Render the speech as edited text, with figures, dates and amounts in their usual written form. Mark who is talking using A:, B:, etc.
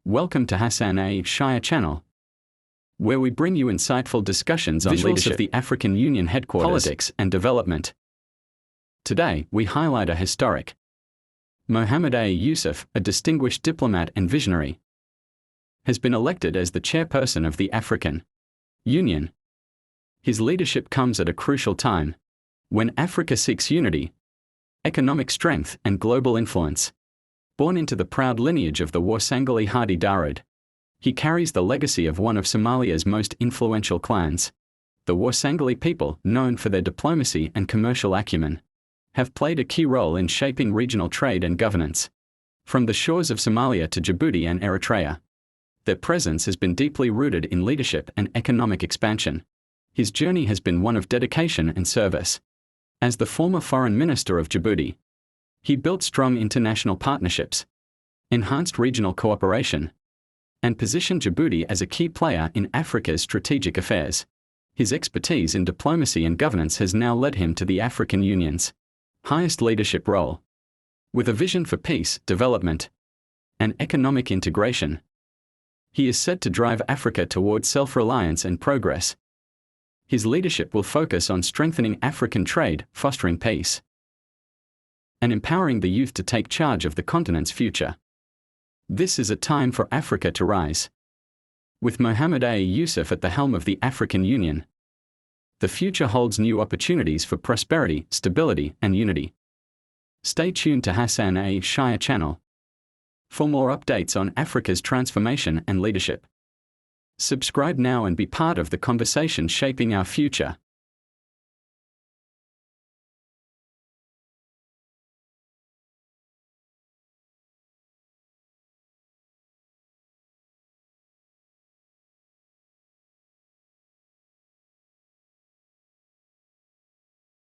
A: Welcome to Hassan A Shire channel, where we bring you insightful discussions on leadership of the African Union headquarters, politics and development. Today, we highlight a historic Mohamoud A. Yusuf, a distinguished diplomat and visionary, has been elected as the chairperson of the African Union. His leadership comes at a crucial time, when Africa seeks unity, economic strength and global influence. Born into the proud lineage of the Warsangali Harti Daarood, he carries the legacy of one of Somalia's most influential clans. The Warsangali people, known for their diplomacy and commercial acumen, have played a key role in shaping regional trade and governance. From the shores of Somalia to Djibouti and Eritrea, their presence has been deeply rooted in leadership and economic expansion. His journey has been one of dedication and service. As the former foreign minister of Djibouti, he built strong international partnerships, enhanced regional cooperation, and positioned Djibouti as a key player in Africa's strategic affairs. His expertise in diplomacy and governance has now led him to the African Union's highest leadership role. With a vision for peace, development, and economic integration, he is set to drive Africa towards self-reliance and progress. His leadership will focus on strengthening African trade, fostering peace, and empowering the youth to take charge of the continent's future. This is a time for Africa to rise. With Mohamoud A. Yusuf at the helm of the African Union, the future holds new opportunities for prosperity, stability, and unity. Stay tuned to Hassan A. Shire channel for more updates on Africa's transformation and leadership. Subscribe now and be part of the conversation shaping our future.